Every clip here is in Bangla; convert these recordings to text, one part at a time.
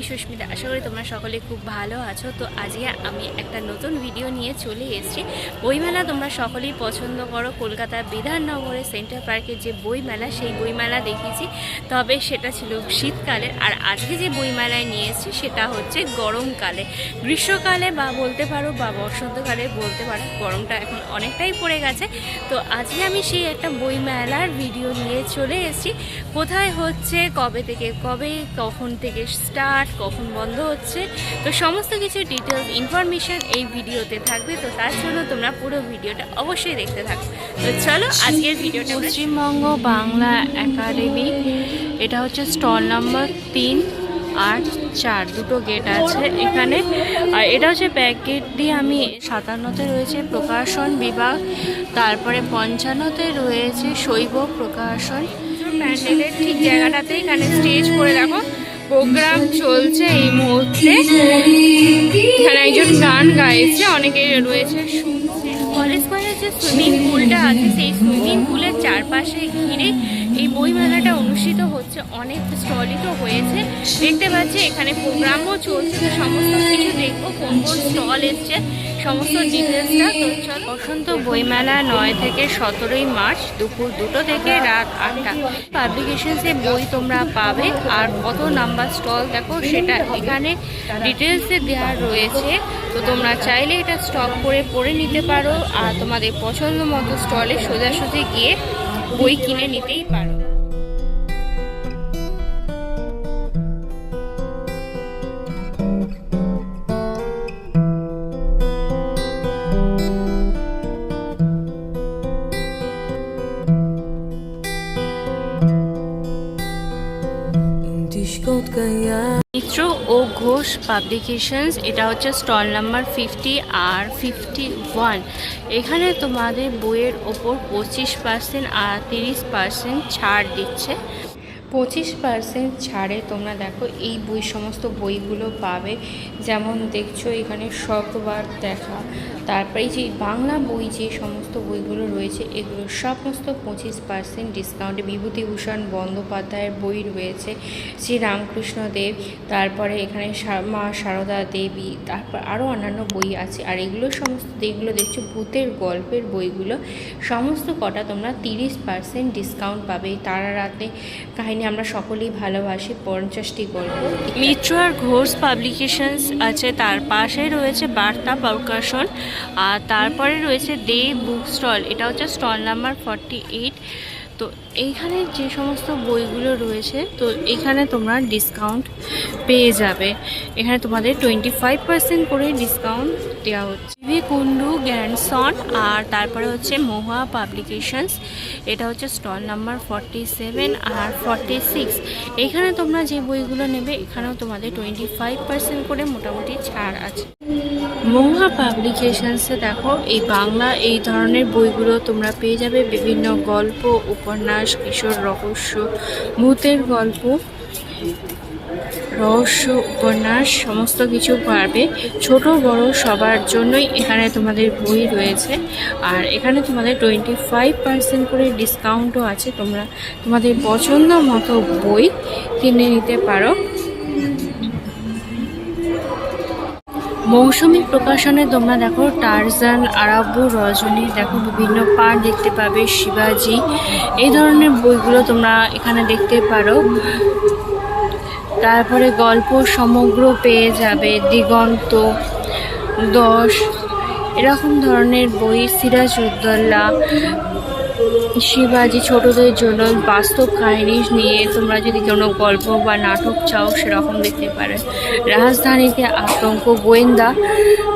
সুস্মিতা। আশা করি তোমরা সকলে খুব ভালো আছো। তো আজকে আমি একটা নতুন ভিডিও নিয়ে চলে এসেছি। বইমেলা তোমরা সকলেই পছন্দ করো। কলকাতার বিধাননগরে সেন্টার পার্কের যে বইমেলা, সেই বইমেলা দেখেছি, তবে সেটা ছিল শীতকালে। আর আজকে যে বইমেলায় নিয়ে এসেছি সেটা হচ্ছে গরমকালে, গ্রীষ্মকালে বা বলতে পারো বা বসন্তকালে বলতে পারো। গরমটা এখন অনেকটাই পড়ে গেছে। তো আজকে আমি সেই একটা বইমেলার ভিডিও নিয়ে চলে এসেছি। কোথায় হচ্ছে, কবে থেকে কবে, কখন থেকে স্টার্ট, কখন বন্ধ হচ্ছে, তো সমস্ত কিছু ডিটেলস ইনফরমেশন এই ভিডিওতে থাকবে। তো তার জন্য তোমরা পুরো ভিডিওটা অবশ্যই দেখতে থাকো। তো চলো আজকের ভিডিওটা। পশ্চিমবঙ্গ বাংলা একাডেমি, এটা হচ্ছে স্টল নাম্বার 3 আর 4, দুটো গেট আছে এখানে। আর এটা হচ্ছে ব্যাক গেট দিয়ে আমি 57তে রয়েছে প্রকাশন বিভাগ, তারপরে 55তে রয়েছে শৈব প্রকাশন। প্যান্ডেলের ঠিক জায়গাটাতে এখানে স্টেজ করে দেখো প্রোগ্রাম চলছে এই মুহূর্তে। এখানে একজন গান গাইছে, অনেকে রয়েছে শুনছে। কলেজ স্কোয়ারের যে সুইমিং পুলটা আছে, সেই সুইমিং পুলের চারপাশে ঘিরে এই বইমেলাটা অনুষ্ঠিত হচ্ছে। অনেক স্টলই তো হয়েছে, দেখতে পাচ্ছি এখানে প্রোগ্রামও চলছে। তো সমস্ত কিছু দেখবো, কোন কোন স্টল এসছে, সমস্ত ডিটেলসটা। তো চল। বসন্ত বইমেলা 9 থেকে 17ই মার্চ দুপুর 2টো থেকে রাত 8টা। পাবলিকেশনসে বই তোমরা পাবে। আর কত নাম্বার স্টল দেখো সেটা এখানে ডিটেলসে দেওয়া রয়েছে। তো তোমরা চাইলে এটা স্টপ করে পড়ে নিতে পারো, আর তোমাদের পছন্দ মতো স্টলে সোজাসুজি গিয়ে বই কিনে নিতেই পারো। মিত্র ও ঘোষ পাবলিকেশনস, এটা হচ্ছে স্টল নাম্বার 50 আর 51। এখানে তোমাদের বইয়ের ওপর 25% আর 30% ছাড় দিচ্ছে। 25% ছাড়ে তোমরা দেখো এই বই, সমস্ত বইগুলো পাবে। যেমন দেখছো এখানে শতবার দেখা, তারপরে যে বাংলা বই যে সমস্ত বইগুলো রয়েছে এগুলো সমস্ত 25% ডিসকাউন্টে। বিভূতিভূষণ বন্দ্যোপাধ্যায়ের বই রয়েছে, শ্রী রামকৃষ্ণ দেব, তারপরে এখানে মা সারদা দেবী, তারপর আরও অন্যান্য বই আছে। আর এগুলো সমস্ত যেগুলো দেখছো ভূতের গল্পের বইগুলো, সমস্ত কটা তোমরা 30% ডিসকাউন্ট পাবে। তারা রাতে কাহিনী আমরা সকলেই ভালোবাসি, 50টি গল্প। মিত্র আর ঘোষ পাবলিকেশনস আছে, তার পাশে রয়েছে বার্তা প্রকাশন, আর তারপরে রয়েছে দে বুক স্টল, এটা হচ্ছে স্টল নাম্বার 48। তো এইখানে যে সমস্ত বইগুলো রয়েছে, তো এখানে তোমরা ডিসকাউন্ট পেয়ে যাবে। এখানে তোমাদের 25% করে ডিসকাউন্ট দেওয়া হচ্ছে। ভি কুন্ডু গ্র্যান্ডসন, আর তারপরে হচ্ছে মহুয়া পাবলিকেশনস, এটা হচ্ছে স্টল নাম্বার 47 আর 46। এখানে তোমরা যে বইগুলো নেবে এখানেও তোমাদের 25% করে মোটামুটি ছাড় আছে। মহুয়া পাবলিকেশনসে দেখো এই বাংলা এই ধরনের বইগুলো তোমরা পেয়ে যাবে। বিভিন্ন গল্প, উপন্যাস, কিশোর রহস্য, ভূতের গল্প, রহস্য, উপন্যাস সমস্ত কিছু পাবে। ছোট বড় সবার জন্যই এখানে তোমাদের বই রয়েছে। আর এখানে তোমাদের 25% করে ডিসকাউন্টও আছে। তোমরা তোমাদের পছন্দ মতো বই কিনে নিতে পারো। মৌসুমী প্রকাশনে তোমরা দেখো টারজান, আরাব্বু, রজনী, দেখো বিভিন্ন পার্ট দেখতে পাবে, শিবাজি, এই ধরনের বইগুলো তোমরা এখানে দেখতে পারো। তারপরে গল্প সমগ্র পেয়ে যাবে, দিগন্ত, 10, এরকম ধরনের বই, সিরাজউদ্দৌলা, শিবাজি, ছোটদের জন্য বাস্তব কাহিনী নিয়ে তোমরা যদি কোনো গল্প বা নাটক চাও সেরকম দেখতে পারে। রাজধানীতে আতঙ্ক, গোয়েন্দা,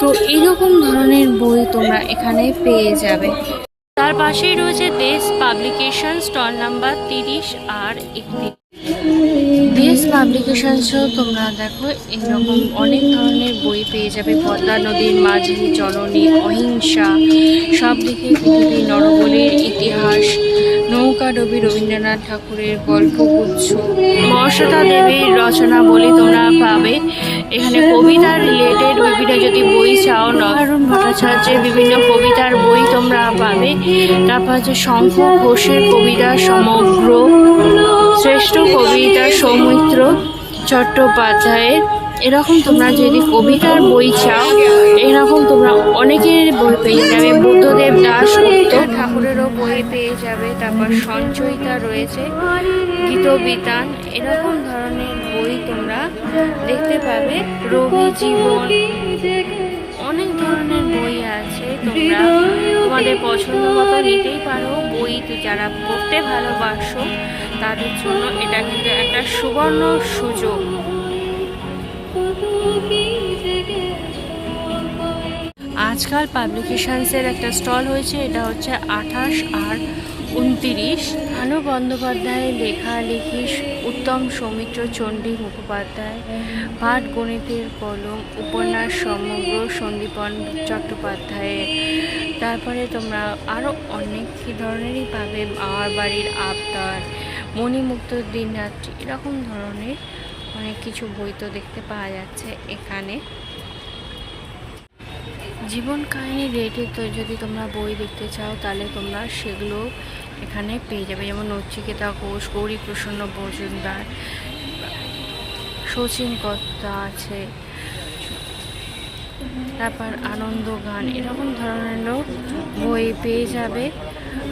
তো এইরকম ধরনের বই তোমরা এখানে পেয়ে যাবে। তার পাশেই রয়েছে দেশ পাবলিকেশন, স্টল নাম্বার 30 আর 31। দেশ পাবলিকেশনসও তোমরা দেখো এরকম অনেক ধরনের বই পেয়ে যাবে। পদ্মা নদীর মাঝি, জননী, অহিংসা, সব দিকে পৃথিবী, নরবলির ইতিহাস, নৌকাডুবি, রবীন্দ্রনাথ ঠাকুরের গল্পগুচ্ছ, মর্ষদা দেবীর রচনাবলী তোমরা পাবে। এখানে কবিতা রিলেটেড বিভিন্ন যদি বই চাও, নবারুণ ভট্টাচার্যের বিভিন্ন কবিতার বই তোমরা পাবে। তারপর হচ্ছে শঙ্খ ঘোষের কবিতা সমগ্র, শ্রেষ্ঠ কবিতা সৌমিত্র, চট্টোপাধ্যায়ের। এরকম তোমরা যদি কবিতার বই চাও, এরকম তোমরা অনেকের বই পেয়ে যাবে। বুদ্ধদেব দাশগুপ্ত ঠাকুরেরও বই পেয়ে যাবে। তারপর সঞ্চয়িতা রয়েছে, গীতবিতান, এরকম ধরনের বই তোমরা দেখতে পাবে। রবি জীবন, অনেক ধরনের বই আছে, তোমরা তোমাদের পছন্দ মতো নিতেই পারো। বই যারা পড়তে ভালোবাসো তাদের জন্য এটা কিন্তু একটা সুবর্ণ সুযোগ। আজকাল পাবলিকেশনসের একটা স্টল হয়েছে, এটা হচ্ছে 28 আর 29। ভানু বন্দ্যোপাধ্যায় লেখালেখি, উত্তম সৌমিত্র চণ্ডী মুখোপাধ্যায় পাঠ গণিতের কলম, উপন্যাস সমগ্র সন্দীপন চট্টোপাধ্যায়ের। তারপরে তোমরা আরও অনেক ধরনেরই পাবে। আমার বাড়ির আবদার, মণিমুক্ত দিনরাত্রি, এরকম ধরনের অনেক কিছু বই তো দেখতে পাওয়া যাচ্ছে এখানে। জীবন কাহিনী রিলেটেড তো যদি তোমরা বই দেখতে চাও তাহলে তোমরা সেগুলো এখানে পেয়ে যাবে। যেমন নচিকেতা ঘোষ, গৌরীপ্রসন্ন মজুমদার, শচীন কর্তা আছে, তারপর আনন্দ গান, এরকম ধরনেরও বই পেয়ে যাবে।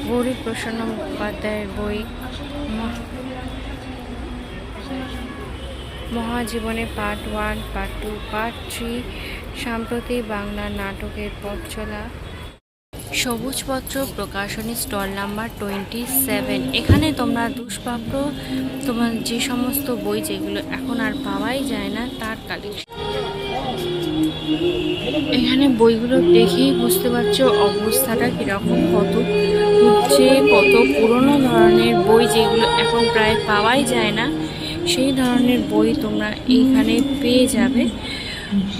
গৌরীপ্রসন্ন মুখোপাধ্যায়ের বই, মহাজীবনে পার্ট 1, পার্ট 2, পার্ট 3, সাম্প্রতিক বাংলা নাটকের পথ চলা। সবুজপত্র প্রকাশনী, স্টল নাম্বার 27। এখানে তোমরা দুষ্প্রাপ্য তোমার যে সমস্ত বই যেগুলো এখন আর পাওয়াই যায় না তার কালেকশন। এখানে বইগুলো দেখেই বুঝতে পারছো অবস্থাটা কীরকম, কত পুরনো ধরনের বই যেগুলো এখন প্রায় পাওয়াই যায় না, সেই ধরনের বই তোমরা এইখানে পেয়ে যাবে।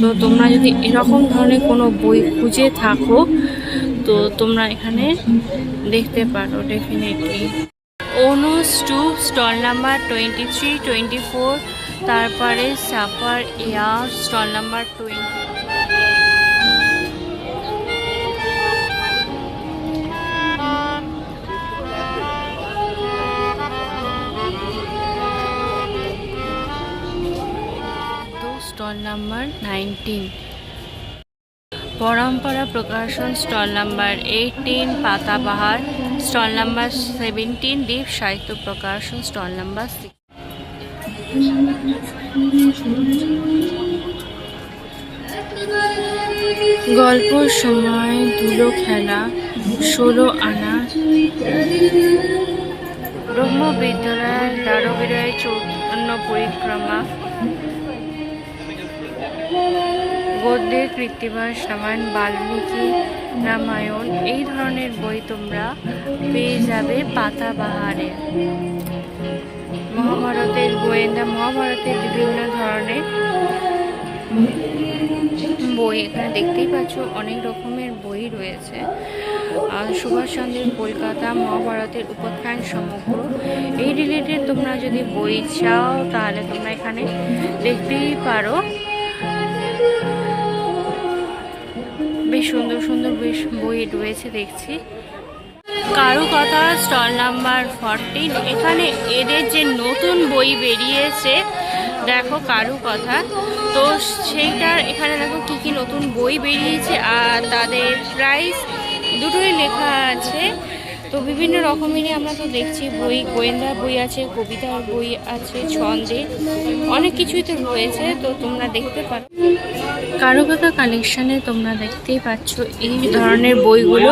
তো তোমরা যদি এরকম ধরনের কোনো বই খুঁজে থাকো তো তোমরা এখানে দেখতে পারো ডেফিনেটলি। অনুস 2, stall number 23, 24। তারপরে সাফার এয়ার, stall number 20। Stall number 19। Parampara Prakashan, stall number 18। Patabahar, stall number 17। দ্বীপ সাহিত্য প্রকাশন, স্টল নাম্বার 6। গল্প সময়, ধুলো খেলা, 16 আনা। ব্রহ্মবিদ্যালয়, দ্বারবিরয় চৌতন্য পরিক্রমা, গদ্যের কৃত্তিবাস, রামায়ণ, বাল্মীকি রামায়ণ, এই ধরনের বই তোমরা পেয়ে যাবে পাতাবাহারে। মহাভারতের গোয়েন্দা, মহাভারতের বিভিন্ন ধরনের বই এখানে দেখতেই পাচ্ছ, অনেক রকমের বই রয়েছে। সুভাষচন্দ্রের কলকাতা, মহাভারতের উপাখ্যান সমগ্র, এই রিলেটেড তোমরা যদি বই চাও তাহলে তোমরা এখানে দেখতেই পারো। বেশ সুন্দর সুন্দর বেশ বই রয়েছে দেখছি। কারুকথা, স্টল নাম্বার 14। এখানে এদের যে নতুন বই বেরিয়েছে দেখো, কারুকথা, তো সেইটার এখানে দেখো কি কি নতুন বই বেরিয়েছে আর তাদের প্রাইস দুটোই লেখা আছে। তো বিভিন্ন রকমেরই আমরা তো দেখছি বই, গোয়েন্দা বই আছে, কবিতার বই আছে, ছন্দের অনেক কিছুই তো রয়েছে, তো তোমরা দেখতে পারো। কারুকথা কালেকশানে তোমরা দেখতেই পাচ্ছ এই ধরনের বইগুলো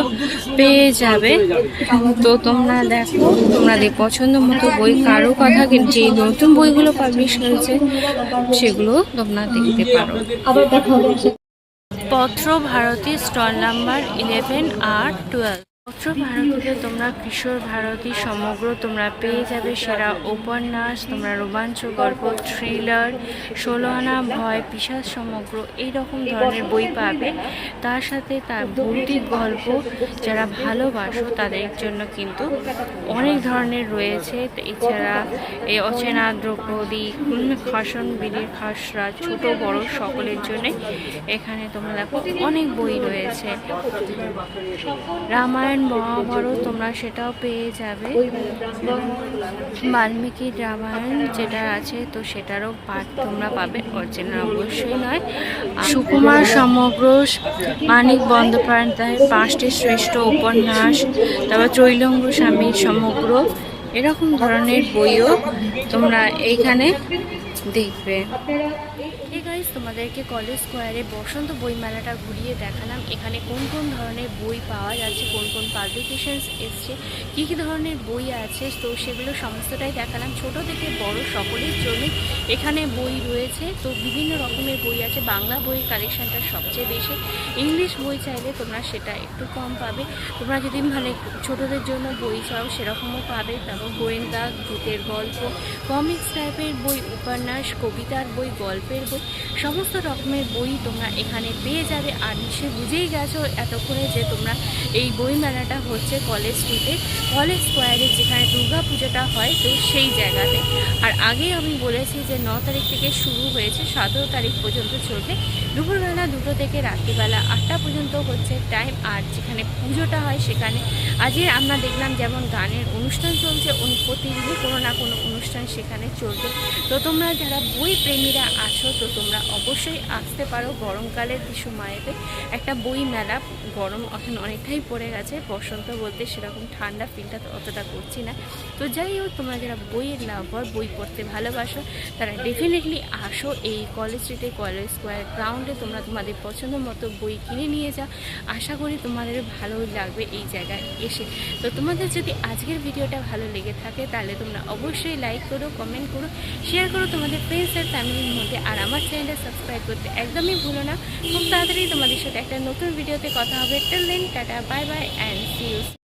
পেয়ে যাবে। তো তোমরা দেখো তোমাদের পছন্দ মতো বই। কারুকথা যে নতুন বইগুলো পাবলিশ হয়েছে সেগুলো তোমরা দেখতে পারো। পত্র ভারতী, স্টল নাম্বার 11 আর 12। পত্র ভারতীতে তোমরা কিশোর ভারতী সমগ্র তোমরা পেয়ে যাবে। সেরা উপন্যাস, তোমরা রোমাঞ্চ গল্প, থ্রিলার, 16 আনা, ভয়, পিশাচ সমগ্র, এইরকম ধরনের বই পাবে। তার সাথে তার ভৌতিক গল্প যারা ভালোবাসো তাদের জন্য কিন্তু অনেক ধরনের রয়েছে। এছাড়া এই অচেনা দ্রৌপদী, খাসন বিলির খাসরা, ছোট বড় সকলের জন্য এখানে তোমরা দেখো অনেক বই রয়েছে। রামায়ণ মহাভারত তোমরা সেটাও পেয়ে যাবে। বাল্মীকি রামায়ণ যেটা আছে তো সেটারও পাঠ তোমরা পাবে, অরিজিনাল অবশ্যই নয়। সুকুমার সমগ্র, মানিক বন্দ্যোপাধ্যায়ের 5টি শ্রেষ্ঠ উপন্যাস, তারপর ত্রৈলঙ্গ স্বামীর সমগ্র, এরকম ধরনের বইও তোমরা এইখানে দেখবে। এই গাইস, তোমাদেরকে কলেজ স্কোয়ারে বসন্ত বইমেলাটা ঘুরিয়ে দেখালাম। এখানে কোন কোন ধরনের বই পাওয়া যাচ্ছে, কোন কোন পাবলিকেশনস এসছে, কী কী ধরনের বই আছে, তো সেগুলো সমস্তটাই দেখালাম। ছোট থেকে বড় সকলের জন্য এখানে বই রয়েছে। তো বিভিন্ন রকমের বই আছে। বাংলা বইয়ের কালেকশনটা সবচেয়ে বেশি। ইংলিশ বই চাইলে তোমরা সেটা একটু কম পাবে। তোমরা যদি মানে ছোটদের জন্য বই চাও সেরকমও পাবে। তারপর গোয়েন্দা, ভূতের গল্প, কমিক্স টাইপের বই, উপন্যাস, কবিতার বই, গল্পের বই, সমস্ত রকমের বই তোমরা এখানে পেয়ে যাবে। আর নিশ্চয়ই বুঝেই গেছো এতক্ষণে যে তোমরা এই বই মেলাটা হচ্ছে কলেজ স্ট্রিটে, কলেজ স্কোয়ারে, যেখানে দুর্গা পুজোটা হয়, তো সেই জায়গাতে। আর আগে আমি বলেছি যে 9 তারিখ থেকে শুরু হয়েছে, 17 তারিখ পর্যন্ত চলবে। দুপুরবেলা 2টো থেকে রাত্রিবেলা 8টা পর্যন্ত হচ্ছে টাইম। আর যেখানে পুজোটা হয় সেখানে আজকে আমরা দেখলাম যেমন গানের অনুষ্ঠান চলছে, প্রতিদিনই কোনো না কোনো অনুষ্ঠান সেখানে চলবে। তো তোমরা যারা বই প্রেমীরা আছো তো তোমরা অবশ্যই আসতে পারো। গরমকালের সময়তে একটা বই মেলা, গরম এখন অনেকটাই পড়ে গেছে, বসন্ত বলতে সেরকম ঠান্ডা ফিলটা অতটা করছি না। তো যাই হোক, তোমরা যারা বইয়ের লাভার, বই পড়তে ভালোবাসো, তারা ডেফিনেটলি আসো এই কলেজ স্ট্রিটে, কলেজ স্কোয়ার গ্রাউন্ডে। তোমরা তোমাদের পছন্দ মতো বই কিনে নিয়ে যাও। আশা করি তোমাদের ভালোই লাগবে এই জায়গায় এসে। তো তোমাদের যদি আজকের ভিডিওটা ভালো লেগে থাকে তাহলে তোমরা অবশ্যই লাইক করো, কমেন্ট করো, শেয়ার করো তোমাদের ফ্রেন্ডস আর ফ্যামিলির মধ্যে। আর আমার চ্যানেলটা সাবস্ক্রাইব করতে একদমই ভুলো না। খুব তাড়াতাড়ি তোমাদের সাথে একটা নতুন ভিডিওতে কথা হবে। Till then, tata, bye bye and see you.